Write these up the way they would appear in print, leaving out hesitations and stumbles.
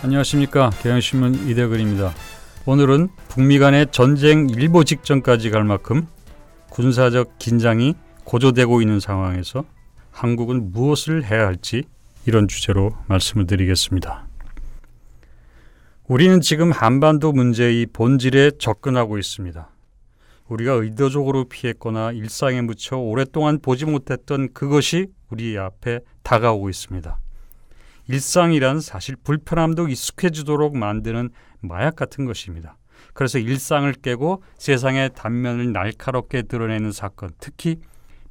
안녕하십니까. 경향신문 이대근입니다. 오늘은 북미 간의 전쟁 일보 직전까지 갈 만큼 군사적 긴장이 고조되고 있는 상황에서 한국은 무엇을 해야 할지 이런 주제로 말씀을 드리겠습니다. 우리는 지금 한반도 문제의 본질에 접근하고 있습니다. 우리가 의도적으로 피했거나 일상에 묻혀 오랫동안 보지 못했던 그것이 우리 앞에 다가오고 있습니다. 일상이란 사실 불편함도 익숙해지도록 만드는 마약 같은 것입니다. 그래서 일상을 깨고 세상의 단면을 날카롭게 드러내는 사건, 특히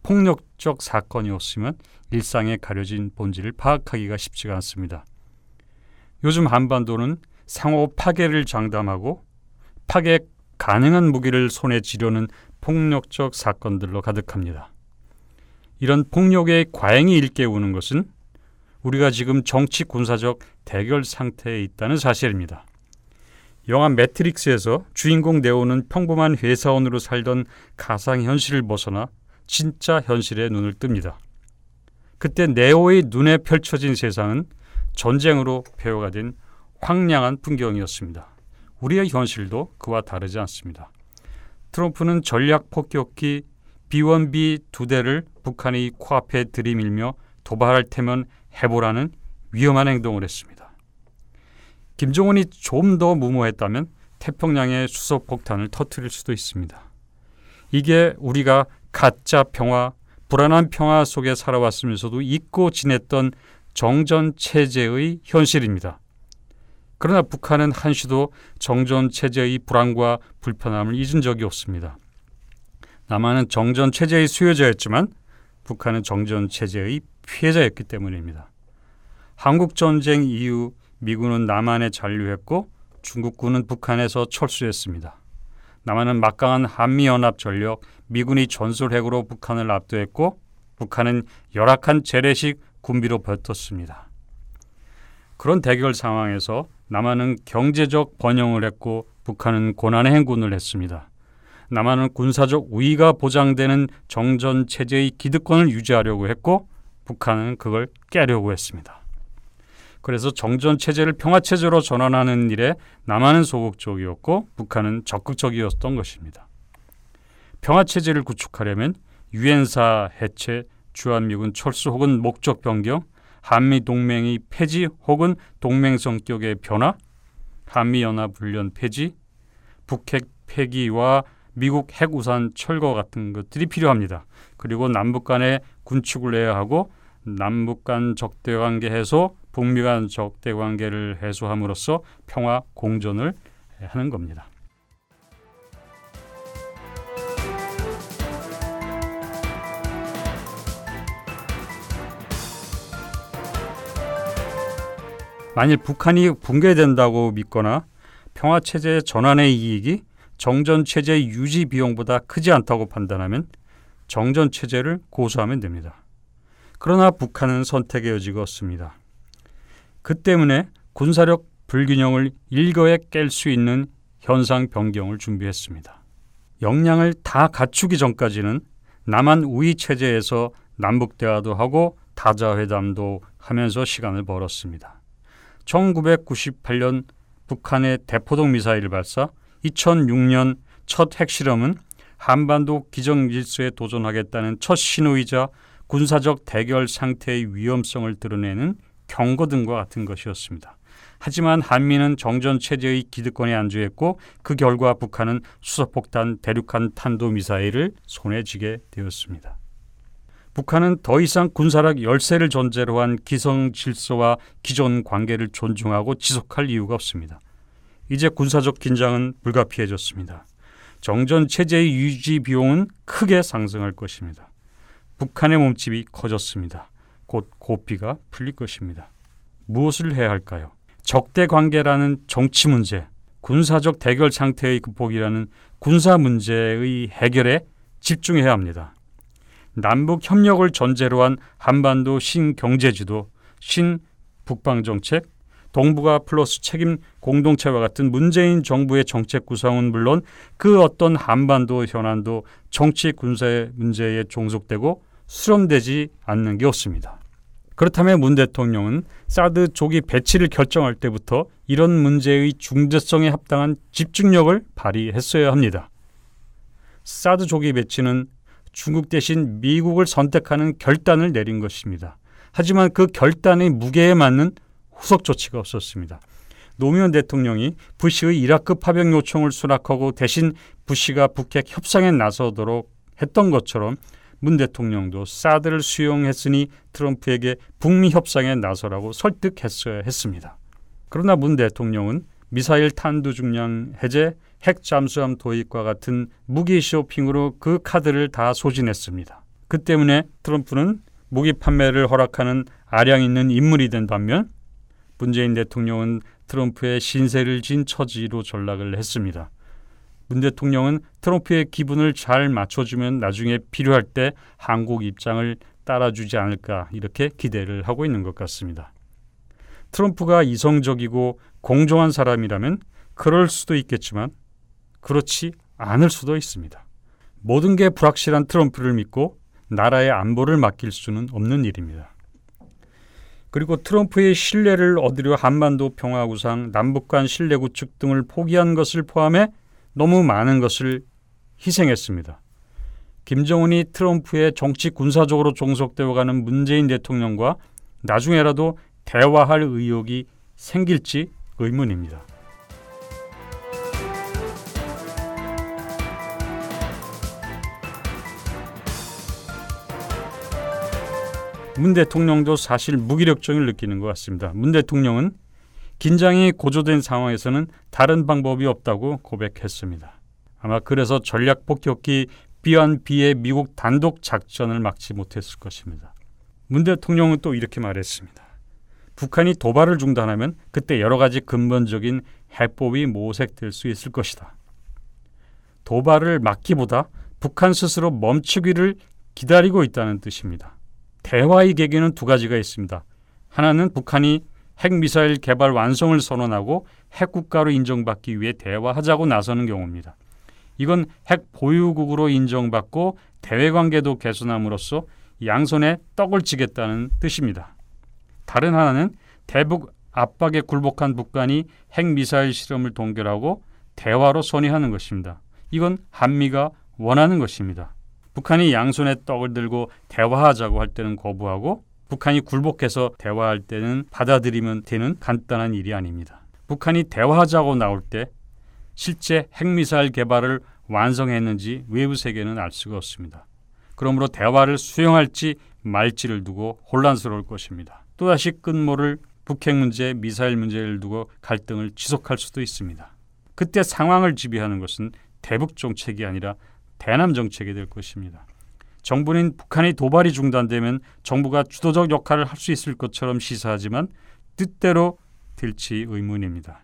폭력적 사건이었으면 일상에 가려진 본질을 파악하기가 쉽지가 않습니다. 요즘 한반도는 상호 파괴를 장담하고 파괴 가능한 무기를 손에 쥐려는 폭력적 사건들로 가득합니다. 이런 폭력의 과잉이 일깨우는 것은 우리가 지금 정치 군사적 대결 상태에 있다는 사실입니다. 영화 매트릭스에서 주인공 네오는 평범한 회사원으로 살던 가상현실을 벗어나 진짜 현실에 눈을 뜹니다. 그때 네오의 눈에 펼쳐진 세상은 전쟁으로 표현가 된 황량한 풍경이었습니다. 우리의 현실도 그와 다르지 않습니다. 트럼프는 전략 폭격기 B-1B 2대를 북한의 코앞에 들이밀며 도발할 테면 해보라는 위험한 행동을 했습니다. 김정은이 좀 더 무모했다면 태평양의 수소폭탄을 터뜨릴 수도 있습니다. 이게 우리가 가짜 평화, 불안한 평화 속에 살아왔으면서도 잊고 지냈던 정전체제의 현실입니다. 그러나 북한은 한시도 정전체제의 불안과 불편함을 잊은 적이 없습니다. 남한은 정전체제의 수혜자였지만 북한은 정전체제의 피해자였기 때문입니다. 한국전쟁 이후 미군은 남한에 잔류했고 중국군은 북한에서 철수했습니다. 남한은 막강한 한미연합전력, 미군이 전술핵으로 북한을 압도했고 북한은 열악한 재래식 군비로 버텼습니다. 그런 대결 상황에서 남한은 경제적 번영을 했고 북한은 고난의 행군을 했습니다. 남한은 군사적 우위가 보장되는 정전체제의 기득권을 유지하려고 했고 북한은 그걸 깨려고 했습니다. 그래서 정전체제를 평화체제로 전환하는 일에 남한은 소극적이었고 북한은 적극적이었던 것입니다. 평화체제를 구축하려면 유엔사 해체, 주한미군 철수 혹은 목적 변경, 한미동맹의 폐지 혹은 동맹 성격의 변화, 한미연합훈련 폐지, 북핵 폐기와 미국 핵우산 철거 같은 것들이 필요합니다. 그리고 남북 간의 군축을 해야 하고 남북 간 적대관계 해소, 북미 간 적대관계를 해소함으로써 평화 공존을 하는 겁니다. 만일 북한이 붕괴된다고 믿거나 평화체제 전환의 이익이 정전체제 유지 비용보다 크지 않다고 판단하면 정전체제를 고수하면 됩니다. 그러나 북한은 선택의 여지가 없습니다. 그 때문에 군사력 불균형을 일거에 깰 수 있는 현상 변경을 준비했습니다. 역량을 다 갖추기 전까지는 남한 우위 체제에서 남북대화도 하고 다자회담도 하면서 시간을 벌었습니다. 1998년 북한의 대포동 미사일 발사, 2006년 첫 핵실험은 한반도 기정질서에 도전하겠다는 첫 신호이자 군사적 대결 상태의 위험성을 드러내는 경고 등과 같은 것이었습니다. 하지만 한미는 정전체제의 기득권에 안주했고 그 결과 북한은 수소폭탄, 대륙간 탄도미사일을 손에 쥐게 되었습니다. 북한은 더 이상 군사력 열세를 전제로 한 기성질서와 기존 관계를 존중하고 지속할 이유가 없습니다. 이제 군사적 긴장은 불가피해졌습니다. 정전체제의 유지 비용은 크게 상승할 것입니다. 북한의 몸집이 커졌습니다. 곧 고삐가 풀릴 것입니다. 무엇을 해야 할까요? 적대관계라는 정치 문제, 군사적 대결 상태의 극복이라는 군사 문제의 해결에 집중해야 합니다. 남북 협력을 전제로 한 한반도 신경제지도, 신북방정책, 동북아 플러스 책임 공동체와 같은 문재인 정부의 정책 구상은 물론 그 어떤 한반도 현안도 정치 군사 문제에 종속되고 수렴되지 않는 게 없습니다. 그렇다면 문 대통령은 사드 조기 배치를 결정할 때부터 이런 문제의 중대성에 합당한 집중력을 발휘했어야 합니다. 사드 조기 배치는 중국 대신 미국을 선택하는 결단을 내린 것입니다. 하지만 그 결단의 무게에 맞는 후속 조치가 없었습니다. 노무현 대통령이 부시의 이라크 파병 요청을 수락하고 대신 부시가 북핵 협상에 나서도록 했던 것처럼 문 대통령도 사드를 수용했으니 트럼프에게 북미 협상에 나서라고 설득했어야 했습니다. 그러나 문 대통령은 미사일 탄두 중량 해제, 핵 잠수함 도입과 같은 무기 쇼핑으로 그 카드를 다 소진했습니다. 그 때문에 트럼프는 무기 판매를 허락하는 아량 있는 인물이 된 반면 문재인 대통령은 트럼프의 신세를 진 처지로 전락을 했습니다. 문 대통령은 트럼프의 기분을 잘 맞춰주면 나중에 필요할 때 한국 입장을 따라주지 않을까 이렇게 기대를 하고 있는 것 같습니다. 트럼프가 이성적이고 공정한 사람이라면 그럴 수도 있겠지만 그렇지 않을 수도 있습니다. 모든 게 불확실한 트럼프를 믿고 나라의 안보를 맡길 수는 없는 일입니다. 그리고 트럼프의 신뢰를 얻으려 한반도 평화구상, 남북 간 신뢰 구축 등을 포기한 것을 포함해 너무 많은 것을 희생했습니다. 김정은이 트럼프의 정치 군사적으로 종속되어가는 문재인 대통령과 나중에라도 대화할 의욕이 생길지 의문입니다. 문 대통령도 사실 무기력증을 느끼는 것 같습니다. 문 대통령은 긴장이 고조된 상황에서는 다른 방법이 없다고 고백했습니다. 아마 그래서 전략 폭격기 B-1B의 미국 단독 작전을 막지 못했을 것입니다. 문 대통령은 또 이렇게 말했습니다. 북한이 도발을 중단하면 그때 여러 가지 근본적인 해법이 모색될 수 있을 것이다. 도발을 막기보다 북한 스스로 멈추기를 기다리고 있다는 뜻입니다. 대화의 계기는 두 가지가 있습니다. 하나는 북한이 핵미사일 개발 완성을 선언하고 핵국가로 인정받기 위해 대화하자고 나서는 경우입니다. 이건 핵 보유국으로 인정받고 대외관계도 개선함으로써 양손에 떡을 쥐겠다는 뜻입니다. 다른 하나는 대북 압박에 굴복한 북한이 핵미사일 실험을 동결하고 대화로 선의하는 것입니다. 이건 한미가 원하는 것입니다. 북한이 양손에 떡을 들고 대화하자고 할 때는 거부하고 북한이 굴복해서 대화할 때는 받아들이면 되는 간단한 일이 아닙니다. 북한이 대화하자고 나올 때 실제 핵미사일 개발을 완성했는지 외부 세계는 알 수가 없습니다. 그러므로 대화를 수용할지 말지를 두고 혼란스러울 것입니다. 또다시 끝모를 북핵 문제, 미사일 문제를 두고 갈등을 지속할 수도 있습니다. 그때 상황을 지배하는 것은 대북 정책이 아니라 대남 정책이 될 것입니다. 정부는 북한의 도발이 중단되면 정부가 주도적 역할을 할 수 있을 것처럼 시사하지만 뜻대로 될지 의문입니다.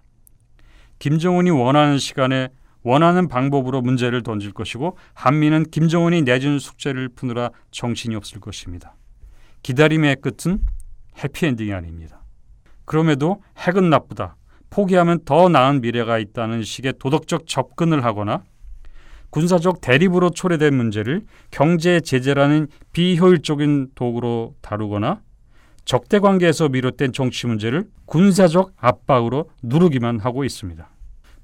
김정은이 원하는 시간에 원하는 방법으로 문제를 던질 것이고 한미는 김정은이 내준 숙제를 푸느라 정신이 없을 것입니다. 기다림의 끝은 해피엔딩이 아닙니다. 그럼에도 핵은 나쁘다, 포기하면 더 나은 미래가 있다는 식의 도덕적 접근을 하거나 군사적 대립으로 초래된 문제를 경제 제재라는 비효율적인 도구로 다루거나 적대관계에서 비롯된 정치 문제를 군사적 압박으로 누르기만 하고 있습니다.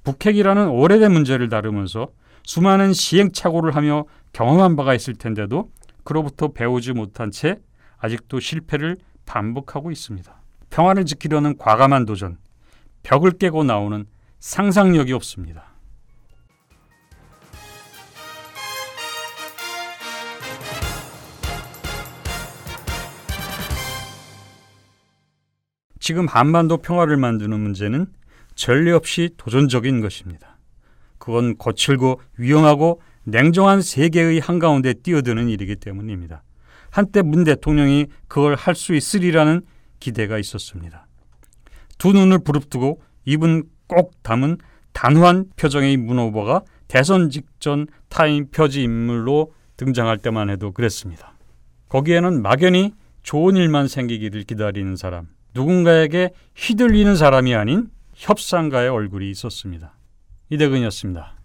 북핵이라는 오래된 문제를 다루면서 수많은 시행착오를 하며 경험한 바가 있을 텐데도 그로부터 배우지 못한 채 아직도 실패를 반복하고 있습니다. 평화를 지키려는 과감한 도전, 벽을 깨고 나오는 상상력이 없습니다. 지금 한반도 평화를 만드는 문제는 전례 없이 도전적인 것입니다. 그건 거칠고 위험하고 냉정한 세계의 한가운데 뛰어드는 일이기 때문입니다. 한때 문 대통령이 그걸 할 수 있으리라는 기대가 있었습니다. 두 눈을 부릅뜨고 입은 꼭 담은 단호한 표정의 문 후보가 대선 직전 타임 표지 인물로 등장할 때만 해도 그랬습니다. 거기에는 막연히 좋은 일만 생기기를 기다리는 사람, 누군가에게 휘둘리는 사람이 아닌 협상가의 얼굴이 있었습니다. 이대근이었습니다.